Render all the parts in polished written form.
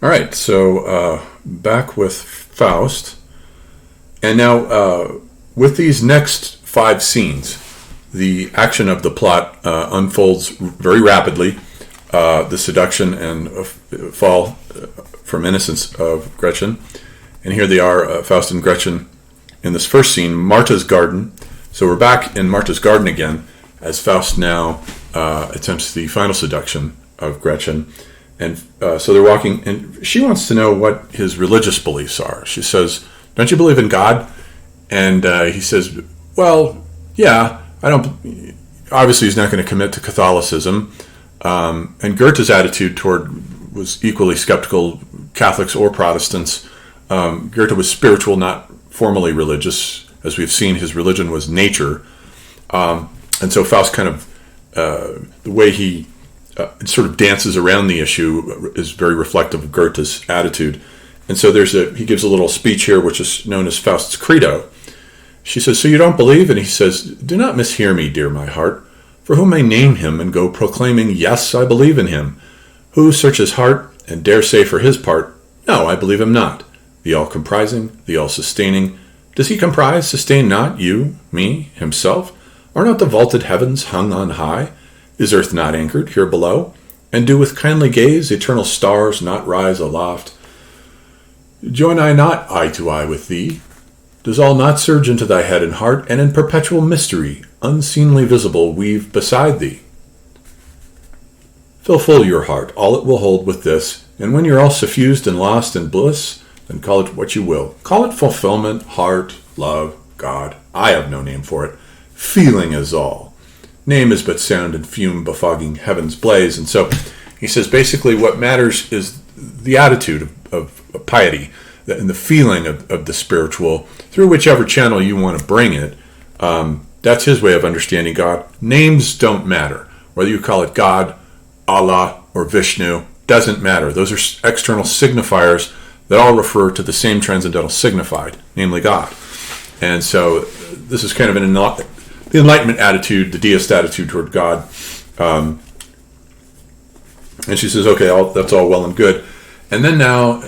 All right, so back with Faust. And now, with these next five scenes, the action of the plot unfolds very rapidly. The seduction and fall from innocence of Gretchen. And here they are, Faust and Gretchen, in this first scene, Marta's garden. So we're back in Marta's garden again, as Faust now attempts the final seduction of Gretchen. And so they're walking, and she wants to know what his religious beliefs are. She says, "Don't you believe in God?" And he says, "Well, yeah, I don't." Obviously, he's not going to commit to Catholicism. And Goethe's attitude toward was equally skeptical, Catholics or Protestants. Goethe was spiritual, not formally religious. As we've seen, his religion was nature. And so Faust kind of, the way he sort of dances around the issue is very reflective of Goethe's attitude. And so he gives a little speech here, which is known as Faust's credo. She says, "So you don't believe?" And he says, "Do not mishear me, dear my heart. For who may name him and go proclaiming, 'Yes, I believe in him'? Who search his heart and dare say for his part, 'No, I believe him not'? The all-comprising, the all-sustaining. Does he comprise, sustain not you, me, himself? Are not the vaulted heavens hung on high? Is earth not anchored here below? And do with kindly gaze eternal stars not rise aloft? Join I not eye to eye with thee? Does all not surge into thy head and heart, and in perpetual mystery, unseenly visible, weave beside thee? Fill full your heart, all it will hold with this, and when you're all suffused and lost in bliss, then call it what you will. Call it fulfillment, heart, love, God. I have no name for it. Feeling is all. Name is but sound and fume befogging heaven's blaze." And so he says basically what matters is the attitude of piety and the feeling of the spiritual through whichever channel you want to bring it. That's his way of understanding God. Names don't matter. Whether you call it God, Allah, or Vishnu, doesn't matter. Those are external signifiers that all refer to the same transcendental signified, namely God. And so this is kind of the Enlightenment attitude, the deist attitude toward God. And she says, okay, that's all well and good. And then now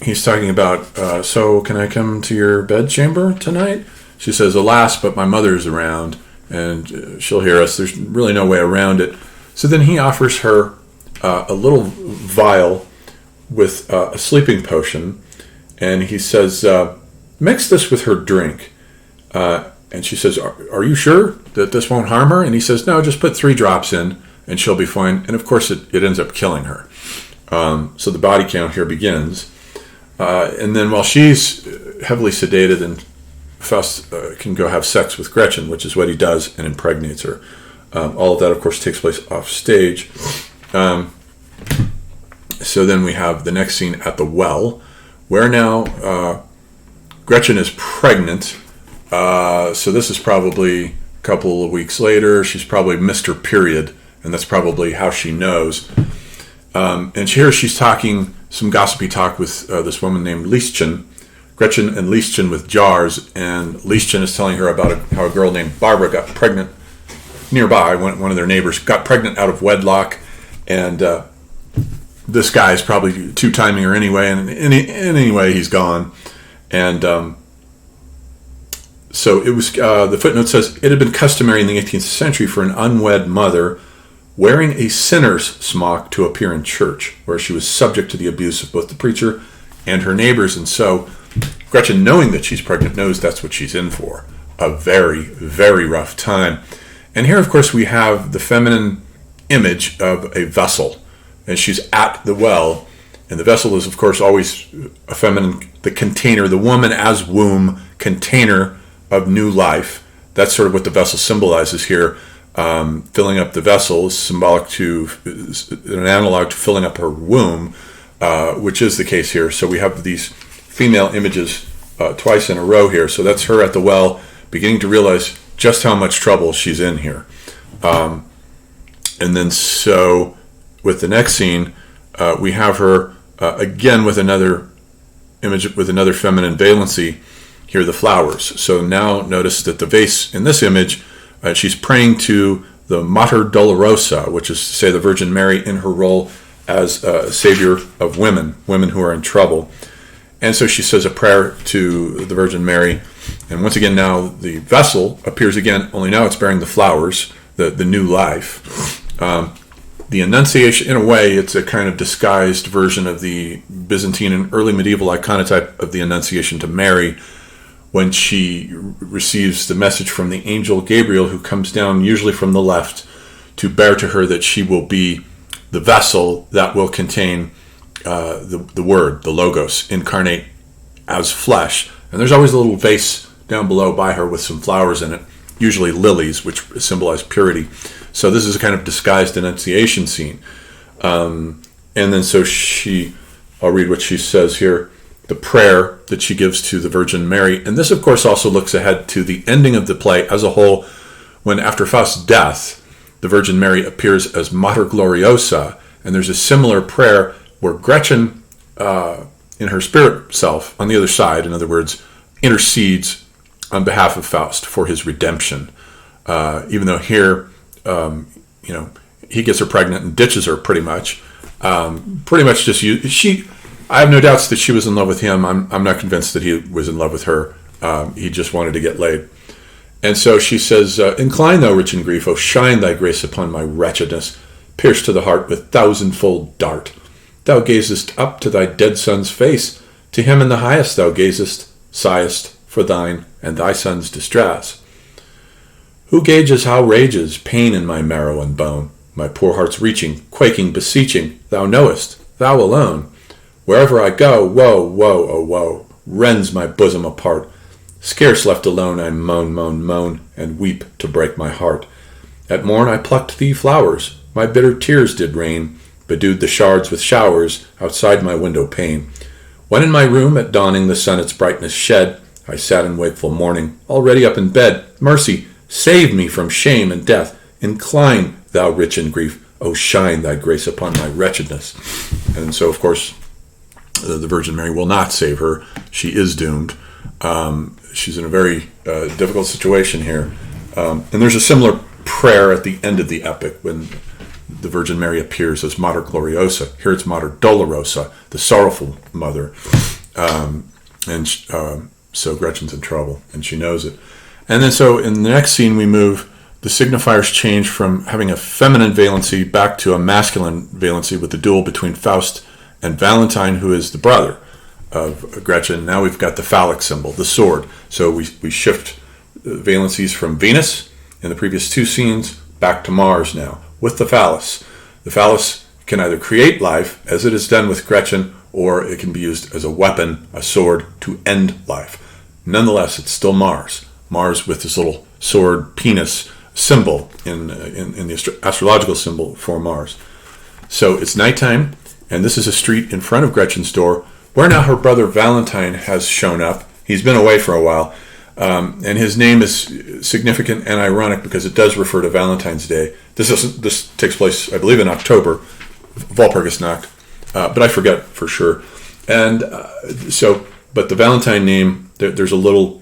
he's talking about, so can I come to your bedchamber tonight? She says, alas, but my mother's around, and she'll hear us. There's really no way around it. So then he offers her a little vial with a sleeping potion, and he says, mix this with her drink. And she says, are you sure that this won't harm her? And he says, no, just put 3 drops in and she'll be fine. And of course it ends up killing her. So the body count here begins. And then while she's heavily sedated, and Faust can go have sex with Gretchen, which is what he does, and impregnates her. All of that, of course, takes place off stage. So then we have the next scene at the well, where now Gretchen is pregnant. So this is probably a couple of weeks later. She's probably missed her period, and that's probably how she knows. And here she's talking some gossipy talk with this woman named Lieschen. Gretchen and Lieschen with jars, and Lieschen is telling her about how a girl named Barbara got pregnant nearby. One of their neighbors got pregnant out of wedlock, and this guy is probably two-timing her anyway, and anyway he's gone. And so it was. The footnote says it had been customary in the 18th century for an unwed mother wearing a sinner's smock to appear in church, where she was subject to the abuse of both the preacher and her neighbors. And so Gretchen, knowing that she's pregnant, knows that's what she's in for. A very, very rough time. And here, of course, we have the feminine image of a vessel. And she's at the well. And the vessel is, of course, always a feminine, the container, the woman as womb, container of new life. That's sort of what the vessel symbolizes here. Filling up the vessel is symbolic to, an analog to filling up her womb, which is the case here. So we have these female images twice in a row here. So that's her at the well, beginning to realize just how much trouble she's in here. And then so with the next scene, we have her again with another image, with another feminine valency, here the flowers. So now notice that the vase in this image, she's praying to the Mater Dolorosa, which is to say the Virgin Mary in her role as a savior of women who are in trouble. And so she says a prayer to the Virgin Mary. And once again, now the vessel appears again, only now it's bearing the flowers, the new life. The Annunciation, in a way, it's a kind of disguised version of the Byzantine and early medieval iconotype of the Annunciation to Mary, when she receives the message from the angel Gabriel, who comes down usually from the left to bear to her that she will be the vessel that will contain the Word, the Logos, incarnate as flesh. And there's always a little vase down below by her with some flowers in it, usually lilies, which symbolize purity. So this is a kind of disguised Annunciation scene. And then so I'll read what she says here, the prayer that she gives to the Virgin Mary. And this, of course, also looks ahead to the ending of the play as a whole, when after Faust's death, the Virgin Mary appears as Mater Gloriosa. And there's a similar prayer where Gretchen, in her spirit self, on the other side, in other words, intercedes on behalf of Faust for his redemption. Even though here, he gets her pregnant and ditches her pretty much. I have no doubts that she was in love with him. I'm not convinced that he was in love with her. He just wanted to get laid. And so she says, incline thou, rich in grief, O shine thy grace upon my wretchedness, pierce to the heart with thousandfold dart. Thou gazest up to thy dead son's face, to him in the highest thou gazest, sighest for thine and thy son's distress. Who gauges how rages pain in my marrow and bone, my poor heart's reaching, quaking, beseeching, thou knowest, thou alone. Wherever I go, woe, woe, oh woe, rends my bosom apart. Scarce left alone I moan, moan, moan, and weep to break my heart. At morn I plucked thee flowers, my bitter tears did rain, bedewed the shards with showers outside my window pane. When in my room at dawning the sun its brightness shed, I sat in wakeful mourning, already up in bed. Mercy, save me from shame and death. Incline, thou rich in grief, O shine thy grace upon my wretchedness. And so, of course, the Virgin Mary will not save her. She is doomed. She's in a very difficult situation here. And there's a similar prayer at the end of the epic when the Virgin Mary appears as Mater Gloriosa. Here it's Mater Dolorosa, the sorrowful mother. So Gretchen's in trouble, and she knows it. And then so in the next scene we move, the signifiers change from having a feminine valency back to a masculine valency with the duel between Faust and Valentine, who is the brother of Gretchen. Now we've got the phallic symbol, the sword. So we shift valencies from Venus in the previous two scenes back to Mars now with the phallus. The phallus can either create life, as it is done with Gretchen, or it can be used as a weapon, a sword, to end life. Nonetheless, it's still Mars. Mars with this little sword penis symbol in the astrological symbol for Mars. So it's nighttime, and this is a street in front of Gretchen's door, where now her brother Valentine has shown up. He's been away for a while, and his name is significant and ironic because it does refer to Valentine's Day. This takes place, I believe, in October, Walpurgisnacht, but I forget for sure. And but the Valentine name, there's a little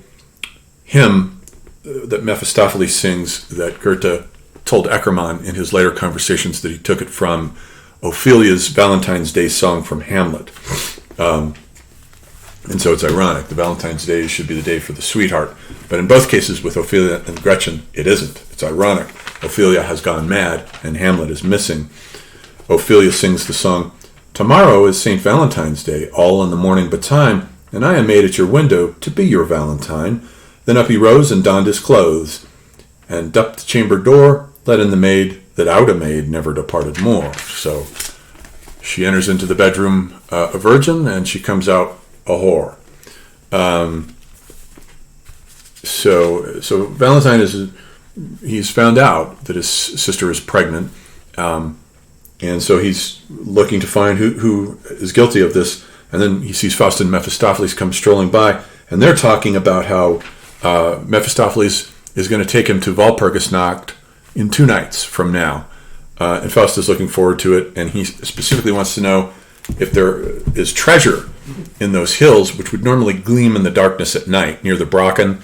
hymn that Mephistopheles sings that Goethe told Eckermann in his later conversations that he took it from Ophelia's Valentine's Day song from Hamlet. And so it's ironic. The Valentine's Day should be the day for the sweetheart. But in both cases with Ophelia and Gretchen, it isn't. It's ironic. Ophelia has gone mad and Hamlet is missing. Ophelia sings the song, "Tomorrow is St. Valentine's Day, all in the morning betime, and I am made at your window to be your Valentine. Then up he rose and donned his clothes, and up the chamber door, let in the maid that out a maid never departed more." So she enters into the bedroom a virgin, and she comes out a whore. So Valentine he's found out that his sister is pregnant, and so he's looking to find who is guilty of this. And then he sees Faust and Mephistopheles come strolling by, and they're talking about how Mephistopheles is going to take him to Walpurgisnacht in 2 nights from now. And Faust is looking forward to it, and he specifically wants to know if there is treasure in those hills, which would normally gleam in the darkness at night near the Brocken,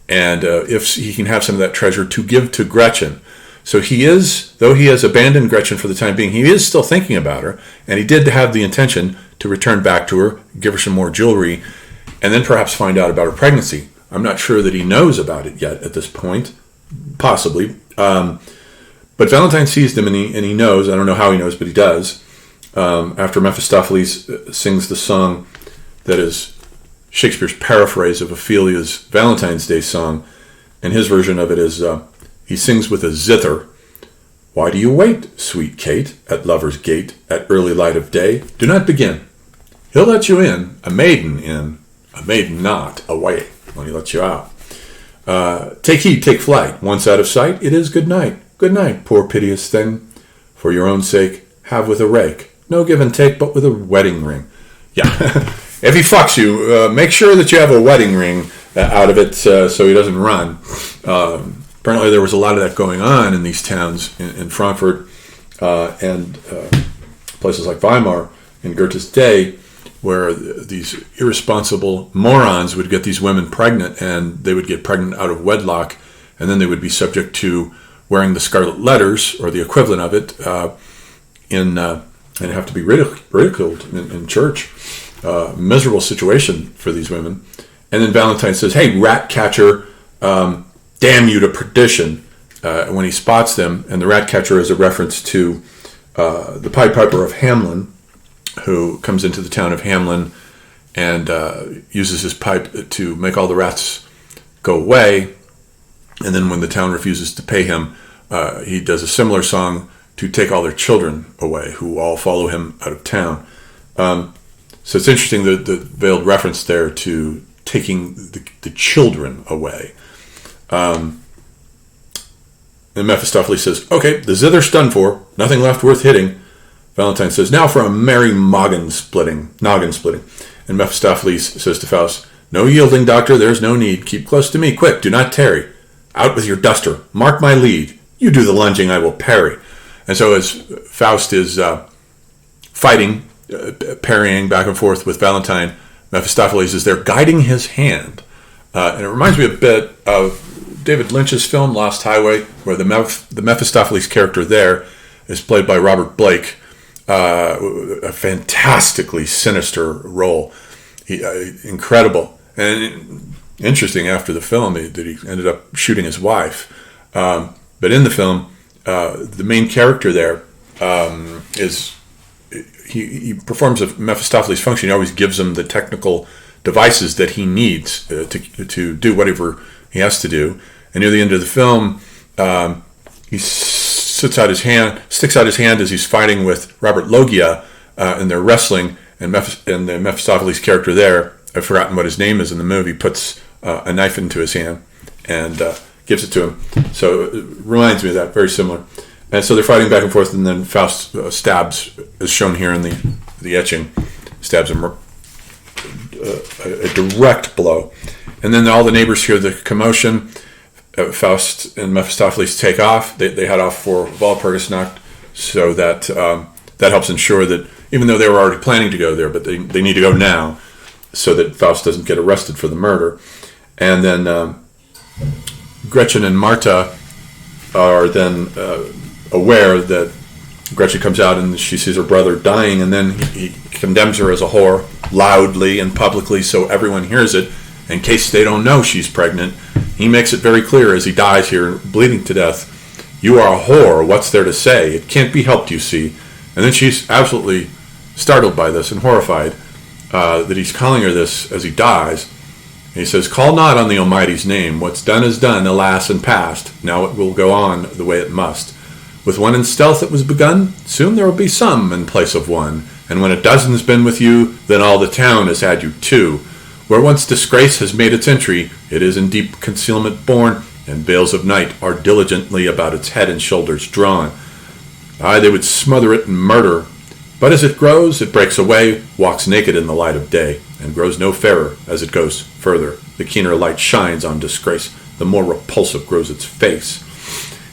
and if he can have some of that treasure to give to Gretchen. So he is, though he has abandoned Gretchen for the time being, he is still thinking about her, and he did have the intention to return back to her, give her some more jewelry, and then perhaps find out about her pregnancy. I'm not sure that he knows about it yet at this point, possibly. But Valentine sees them, and he knows. I don't know how he knows, but he does. After Mephistopheles sings the song that is Shakespeare's paraphrase of Ophelia's Valentine's Day song, and his version of it is, he sings with a zither. Why do you wait, sweet Kate, at lover's gate, at early light of day? Do not begin. He'll let you in, a maiden not, away, when he lets you out. Take heed, take flight. Once out of sight, it is good night. Good night, poor piteous thing. For your own sake, have with a rake. No give and take, but with a wedding ring. Yeah, if he fucks you, make sure that you have a wedding ring out of it so he doesn't run. Apparently there was a lot of that going on in these towns, in Frankfurt and places like Weimar in Goethe's day, where these irresponsible morons would get these women pregnant, and they would get pregnant out of wedlock, and then they would be subject to wearing the scarlet letters, or the equivalent of it, and have to be ridiculed in church. Miserable situation for these women. And then Valentine says, hey, rat catcher, damn you to perdition, when he spots them. And the rat catcher is a reference to the Pied Piper of Hamelin, who comes into the town of Hamelin and uses his pipe to make all the rats go away. And then when the town refuses to pay him, he does a similar song to take all their children away, who all follow him out of town. So it's interesting, the veiled reference there to taking the children away. And Mephistopheles says, okay, the zither's done for, nothing left worth hitting. Valentine says, now for a merry noggin splitting. And Mephistopheles says to Faust, no yielding, doctor, there's no need. Keep close to me, quick, do not tarry. Out with your duster, mark my lead. You do the lunging, I will parry. And so as Faust is fighting, parrying back and forth with Valentine, Mephistopheles is there guiding his hand. And it reminds me a bit of David Lynch's film, Lost Highway, where the Mephistopheles character there is played by Robert Blake. A fantastically sinister role. Incredible. And interesting, after the film, that he ended up shooting his wife. But in the film, the main character there is... He performs a Mephistopheles function. He always gives him the technical devices that he needs to do whatever he has to do. And near the end of the film, he sticks out his hand as he's fighting with Robert Loggia, and they're wrestling. And the Mephistopheles character there, I've forgotten what his name is in the movie, puts a knife into his hand and gives it to him. So it reminds me of that, very similar. And so they're fighting back and forth, and then Faust stabs, as shown here in the etching, stabs him a direct blow. And then all the neighbors hear the commotion. Faust and Mephistopheles take off. They head off for Walpurgisnacht, so that that helps ensure that, even though they were already planning to go there, but they need to go now, so that Faust doesn't get arrested for the murder. And then Gretchen and Martha are then... aware that Gretchen comes out and she sees her brother dying, and then he condemns her as a whore loudly and publicly so everyone hears it, in case they don't know she's pregnant. He makes it very clear as he dies here, bleeding to death, you are a whore, what's there to say? It can't be helped, you see. And then she's absolutely startled by this and horrified that he's calling her this as he dies. And he says, call not on the Almighty's name. What's done is done, alas, and past. Now it will go on the way it must. With one in stealth it was begun, soon there will be some in place of one. And when a dozen's been with you, then all the town has had you too. Where once disgrace has made its entry, it is in deep concealment born, and veils of night are diligently about its head and shoulders drawn. Aye, they would smother it and murder. But as it grows, it breaks away, walks naked in the light of day, and grows no fairer as it goes further. The keener light shines on disgrace, the more repulsive grows its face.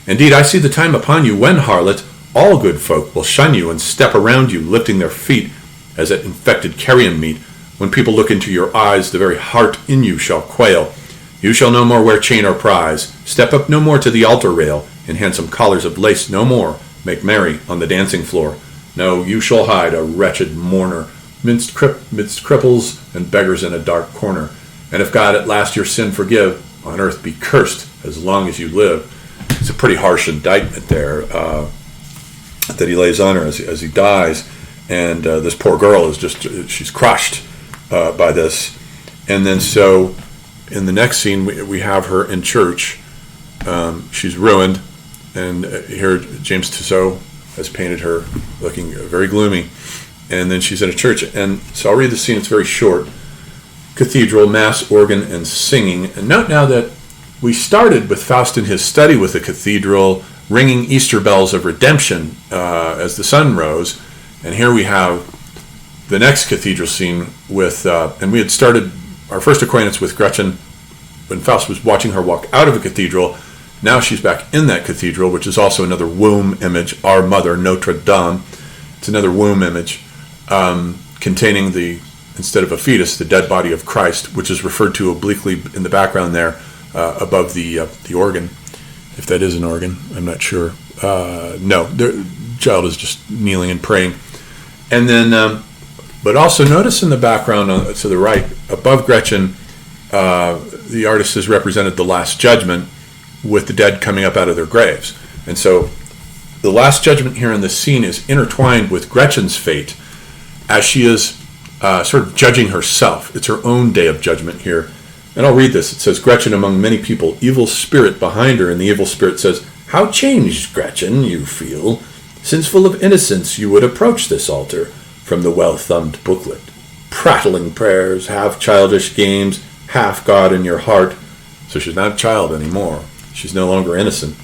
Indeed, I see the time upon you when, harlot, all good folk will shun you and step around you, lifting their feet as at infected carrion meat. When people look into your eyes, the very heart in you shall quail. You shall no more wear chain or prize, step up no more to the altar rail, in handsome collars of lace no more make merry on the dancing floor. No, you shall hide, a wretched mourner, midst cripples and beggars in a dark corner. And if God at last your sin forgive, on earth be cursed as long as you live. It's a pretty harsh indictment there that he lays on her as he dies. And this poor girl is she's crushed by this. And then so in the next scene, we have her in church. She's ruined. And here James Tissot has painted her looking very gloomy. And then she's in a church. And so I'll read the scene. It's very short. Cathedral, mass, organ, and singing. And note now that we started with Faust in his study with the cathedral, ringing Easter bells of redemption as the sun rose. And here we have the next cathedral scene with, and we had started our first acquaintance with Gretchen when Faust was watching her walk out of a cathedral. Now she's back in that cathedral, which is also another womb image, Our Mother, Notre Dame. It's another womb image containing instead of a fetus, the dead body of Christ, which is referred to obliquely in the background there above the organ. If that is an organ, I'm not sure. No, the child is just kneeling and praying. And then, but also notice in the background to the right, above Gretchen, the artist has represented the Last Judgment with the dead coming up out of their graves. And so the Last Judgment here in this scene is intertwined with Gretchen's fate as she is sort of judging herself. It's her own day of judgment here. And I'll read this. It says, Gretchen among many people, evil spirit behind her, and the evil spirit says, how changed, Gretchen, you feel, since full of innocence you would approach this altar from the well-thumbed booklet. Prattling prayers, half childish games, half God in your heart. So she's not a child anymore. She's no longer innocent.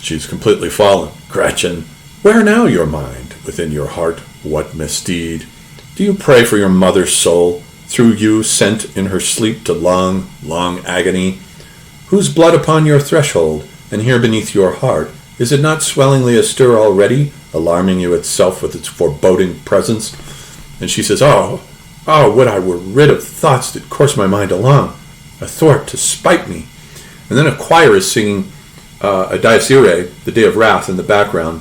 She's completely fallen. Gretchen, where now your mind within your heart? What misdeed? Do you pray for your mother's soul, through you sent in her sleep to long, long agony? Whose blood upon your threshold, and here beneath your heart, is it not swellingly astir already, alarming you itself with its foreboding presence? And she says, Oh, would I were rid of thoughts that course my mind along, athwart to spite me. And then a choir is singing a Dies Irae, the Day of Wrath, in the background,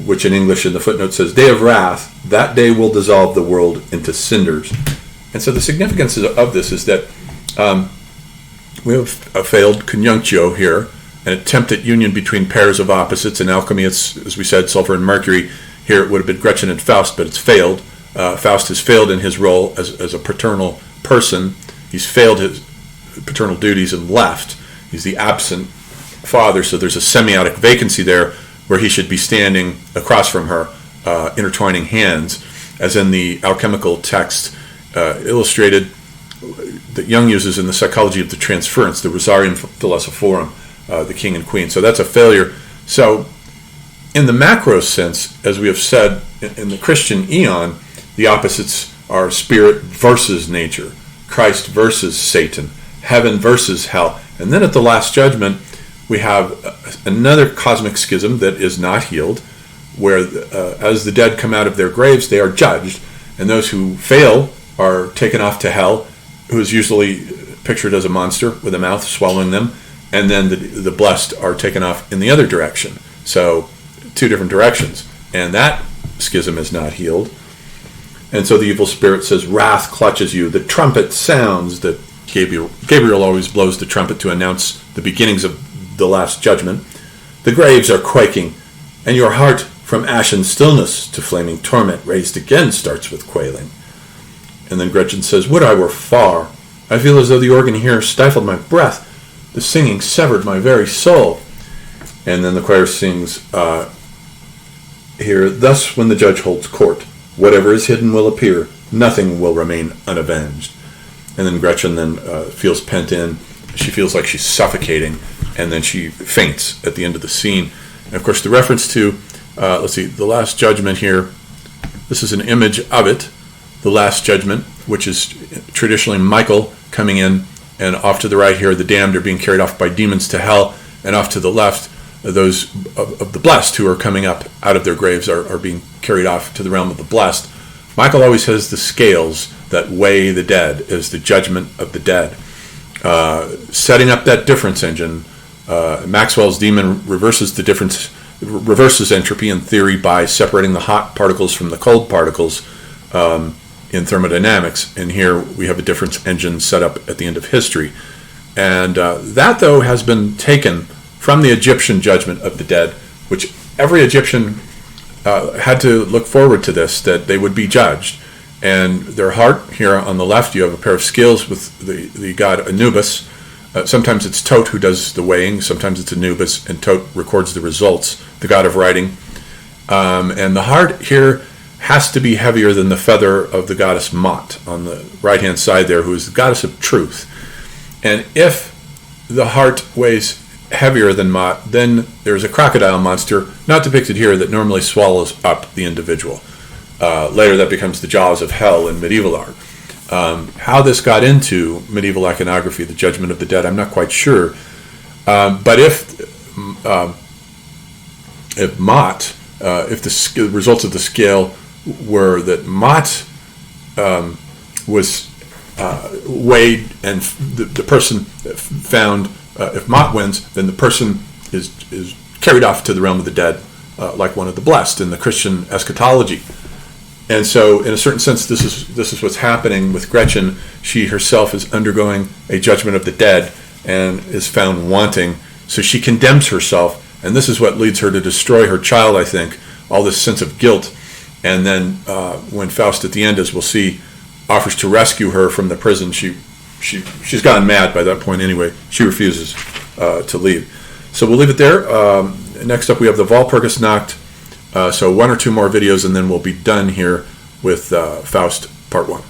which in English in the footnote says, Day of Wrath, that day will dissolve the world into cinders. And so the significance of this is that we have a failed conjunctio here, an attempt at union between pairs of opposites. In alchemy, it's, as we said, sulfur and mercury. Here it would have been Gretchen and Faust, but it's failed. Faust has failed in his role as a paternal person. He's failed his paternal duties and left. He's the absent father, so there's a semiotic vacancy there where he should be standing across from her, intertwining hands, as in the alchemical text illustrated that Jung uses in the Psychology of the Transference, the Rosarium Philosophorum, the king and queen. So that's a failure. So in the macro sense, as we have said, in the Christian eon, the opposites are spirit versus nature, Christ versus Satan, heaven versus hell. And then at the Last Judgment, we have another cosmic schism that is not healed, where as the dead come out of their graves, they are judged, and those who fail are taken off to hell, who is usually pictured as a monster with a mouth swallowing them, and then the blessed are taken off in the other direction. So two different directions, and that schism is not healed. And so the evil spirit says, wrath clutches you, the trumpet sounds. That Gabriel always blows the trumpet to announce the beginnings of the Last Judgment. The graves are quaking, and your heart from ashen stillness to flaming torment raised again starts with quailing. And then Gretchen says, would I were far. I feel as though the organ here stifled my breath. The singing severed my very soul. And then the choir sings here, thus when the judge holds court, whatever is hidden will appear, nothing will remain unavenged. And then Gretchen then feels pent in. She feels like she's suffocating, and then she faints at the end of the scene. And of course, the reference to, the Last Judgment here, this is an image of it, the Last Judgment, which is traditionally Michael coming in, and off to the right here, the damned are being carried off by demons to hell, and off to the left, those of the blessed who are coming up out of their graves are being carried off to the realm of the blessed. Michael always has the scales that weigh the dead as the judgment of the dead, setting up that difference engine Maxwell's demon reverses entropy in theory by separating the hot particles from the cold particles in thermodynamics. And here we have a difference engine set up at the end of history. And that, though, has been taken from the Egyptian judgment of the dead, which every Egyptian had to look forward to this, that they would be judged. And their heart, here on the left, you have a pair of scales with the god Anubis. Sometimes it's Tot who does the weighing, sometimes it's Anubis, and Tot records the results, the god of writing. And the heart here has to be heavier than the feather of the goddess Mot on the right-hand side there, who is the goddess of truth. And if the heart weighs heavier than Mot, then there's a crocodile monster, not depicted here, that normally swallows up the individual. Later that becomes the jaws of hell in medieval art. How this got into medieval iconography, the Judgment of the Dead, I'm not quite sure. But if Mot, if the results of the scale were that Mot was weighed and the person found, if Mot wins, then the person is carried off to the realm of the dead, like one of the blessed in the Christian eschatology. And so, in a certain sense, this is what's happening with Gretchen. She herself is undergoing a judgment of the dead and is found wanting. So she condemns herself, and this is what leads her to destroy her child, I think, all this sense of guilt. And then when Faust, at the end, as we'll see, offers to rescue her from the prison, she's gone mad by that point anyway. She refuses to leave. So we'll leave it there. Next up, we have the Walpurgisnacht. So one or two more videos, and then we'll be done here with Faust Part 1.